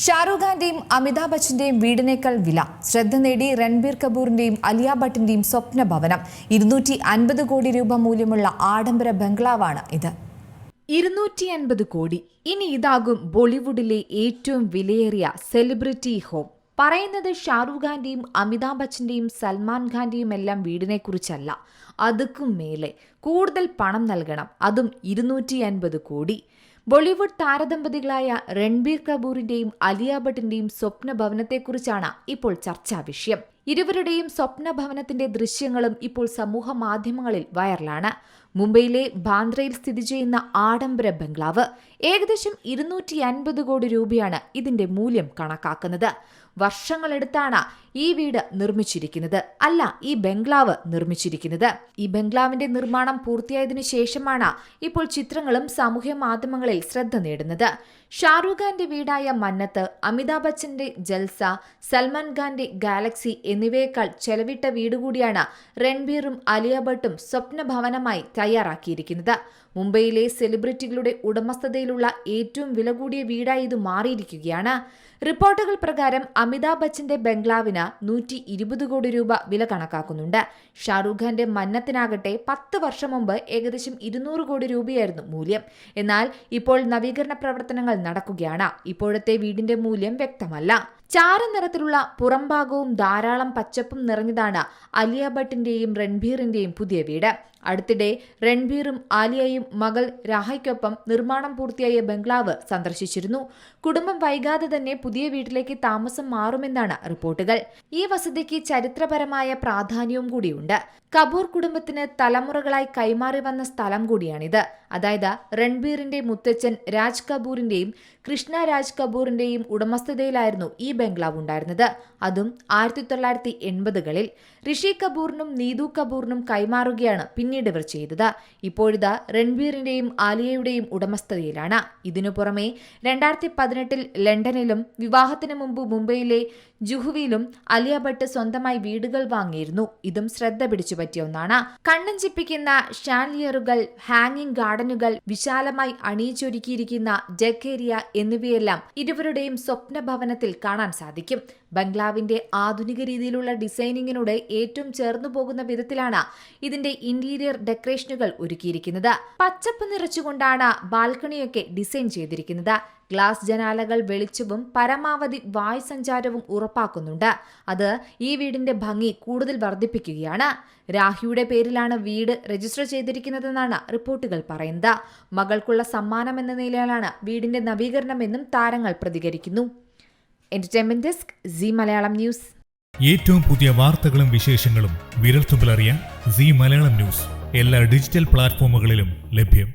ഷാരൂഖ് ഖാന്റെയും അമിതാഭ് ബച്ചന്റെയും വീടിനേക്കാൾ വില ശ്രദ്ധ നേടി രൺബീർ കപൂറിന്റെയും അലിയ ഭട്ടിന്റെയും സ്വപ്ന ഭവനം 250 കോടി രൂപ മൂല്യമുള്ള ആഡംബര ബംഗ്ലാവാണ് ഇത്. 250 കോടി. ഇനി ഇതാകും ബോളിവുഡിലെ ഏറ്റവും വിലയേറിയ സെലിബ്രിറ്റി ഹോം. പറയുന്നത് ഷാരൂഖ് ഖാന്റെയും അമിതാഭ് ബച്ചന്റെയും സൽമാൻ ഖാന്റെയും എല്ലാം വീടിനെക്കുറിച്ചല്ല. അതുക്കും മേലെ കൂടുതൽ പണം നൽകണം, അതും 250 കോടി. ബോളിവുഡ് താരദമ്പതികളായ രൺബീർ കപൂറിന്റെയും അലിയ ഭട്ടിന്റെയും സ്വപ്ന ഭവനത്തെക്കുറിച്ചാണ് ഇപ്പോൾ ചർച്ചാ വിഷയം. ഇരുവരുടെയും സ്വപ്ന ഭവനത്തിന്റെ ദൃശ്യങ്ങളും ഇപ്പോൾ സമൂഹ മാധ്യമങ്ങളിൽ വൈറലാണ്. മുംബൈയിലെ ബാന്ദ്രയിൽ സ്ഥിതി ചെയ്യുന്ന ആഡംബര ബംഗ്ലാവ് ഏകദേശം 250 കോടി രൂപയാണ് ഇതിന്റെ മൂല്യം കണക്കാക്കുന്നത്. വർഷങ്ങളെടുത്താണ് ഈ വീട് നിർമ്മിച്ചിരിക്കുന്നത്, അല്ല ഈ ബംഗ്ലാവ് നിർമ്മിച്ചിരിക്കുന്നത്. ഈ ബംഗ്ലാവിന്റെ നിർമ്മാണം പൂർത്തിയായതിനു ശേഷമാണ് ഇപ്പോൾ ചിത്രങ്ങളും സാമൂഹ്യ മാധ്യമങ്ങളിൽ ശ്രദ്ധ നേടുന്നത്. ഷാരൂഖ് ഖാന്റെ വീടായ മന്നത്ത്, അമിതാഭ് ബച്ചന്റെ ജൽസ, സൽമാൻ ഖാന്റെ ഗാലക്സി എന്നിവയേക്കാൾ ചെലവിട്ട വീട് കൂടിയാണ് രൺബീറും അലിയ ഭട്ടും സ്വപ്ന ഭവനമായി തയ്യാറാക്കിയിരിക്കുന്നത്. മുംബൈയിലെ സെലിബ്രിറ്റികളുടെ ഉടമസ്ഥതയിലുള്ള ഏറ്റവും വില കൂടിയ വീടായി ഇത് മാറിയിരിക്കുകയാണ്. റിപ്പോർട്ടുകൾ പ്രകാരം അമിതാഭ് ബച്ചന്റെ ബംഗ്ലാവിന് 120 കോടി രൂപ വില കണക്കാക്കുന്നുണ്ട്. ഷാരൂഖ് ഖാന്റെ മന്നത്തിനാകട്ടെ 10 വർഷം മുമ്പ് ഏകദേശം 200 കോടി രൂപയായിരുന്നു മൂല്യം. എന്നാൽ ഇപ്പോൾ നവീകരണ പ്രവർത്തനങ്ങൾ നടക്കുകയാണ്. ഇപ്പോഴത്തെ വീടിന്റെ മൂല്യം വ്യക്തമല്ല. ചാരനിറത്തിലുള്ള പുറംഭാഗവും ധാരാളം പച്ചപ്പും നിറഞ്ഞതാണ് അലിയ ഭട്ടിന്റെയും രൺബീറിന്റെയും പുതിയ വീട്. അടുത്തിടെ രൺബീറും ആലിയയും മകൾ രാഹയ്ക്കൊപ്പം നിർമ്മാണം പൂർത്തിയായ ബംഗ്ലാവ് സന്ദർശിച്ചിരുന്നു. കുടുംബം വൈകാതെ തന്നെ പുതിയ വീട്ടിലേക്ക് താമസം മാറുമെന്നാണ് റിപ്പോർട്ടുകൾ. ഈ വസതിക്ക് ചരിത്രപരമായ പ്രാധാന്യവും കൂടിയുണ്ട്. കപൂർ കുടുംബത്തിന് തലമുറകളായി കൈമാറി വന്ന സ്ഥലം കൂടിയാണിത്. അതായത് രൺബീറിന്റെ മുത്തച്ഛൻ രാജ് കപൂറിന്റെയും കൃഷ്ണ രാജ് കപൂറിന്റെയും ഉടമസ്ഥതയിലായിരുന്നു ഈ ബംഗ്ലാവ് ഉണ്ടായിരുന്നത്. അതും 1980കളിൽ ഋഷി കപൂറിനും നീതു കപൂറിനും കൈമാറുകയാണ് പിന്നീട് ഇവർ ചെയ്തത്. ഇപ്പോഴിത് രൺബീറിന്റെയും ആലിയയുടെയും ഉടമസ്ഥതയിലാണ്. ഇതിനു പുറമെ 2018 ലണ്ടനിലും വിവാഹത്തിന് മുമ്പ് മുംബൈയിലെ ജുഹുവിലും അലിയ ഭട്ട് സ്വന്തമായി വീടുകൾ വാങ്ങിയിരുന്നു. ഇതും ശ്രദ്ധ പിടിച്ചു പറ്റിയ ഒന്നാണ്. കണ്ണഞ്ചിപ്പിക്കുന്ന ഷാൻലിയറുകൾ, ഹാങ്ങിങ് ഗാർഡനുകൾ, വിശാലമായി അണിയിച്ചൊരുക്കിയിരിക്കുന്ന ഡെക്ക് ഏരിയ എന്നിവയെല്ലാം ഇരുവരുടെയും സ്വപ്ന ഭവനത്തിൽ കാണാൻ സാധിക്കും. ബംഗ്ലാവിന്റെ ആധുനിക രീതിയിലുള്ള ഡിസൈനിങ്ങിനോട് ഏറ്റവും ചേർന്നു പോകുന്ന വിധത്തിലാണ് ഇതിന്റെ ഇന്റീരിയർ ഡെക്കറേഷനുകൾ ഒരുക്കിയിരിക്കുന്നത്. പച്ചപ്പ് നിറച്ചുകൊണ്ടാണ് ബാൽക്കണിയൊക്കെ ഡിസൈൻ ചെയ്തിരിക്കുന്നത്. ഗ്ലാസ് ജനാലകൾ വെളിച്ചവും പരമാവധി വായു സഞ്ചാരവും ഉറപ്പാക്കുന്നുണ്ട്. അത് ഈ വീടിന്റെ ഭംഗി കൂടുതൽ വർദ്ധിപ്പിക്കുകയാണ്. രാഹിയുടെ പേരിലാണ് വീട് രജിസ്റ്റർ ചെയ്തിരിക്കുന്നതെന്നാണ് റിപ്പോർട്ടുകൾ പറയുന്നത്. മകൾക്കുള്ള സമ്മാനം എന്ന നിലയിലാണ് വീടിന്റെ നവീകരണമെന്നും താരങ്ങൾ പ്രതികരിക്കുന്നു. Entertainment desk, Zee Malayalam news. ഏറ്റവും പുതിയ വാർത്തകളും വിശേഷങ്ങളും വിരൽത്തുമ്പിലറിയാൻ സീ മലയാളം ന്യൂസ് എല്ലാ ഡിജിറ്റൽ പ്ലാറ്റ്ഫോമുകളിലും ലഭ്യം.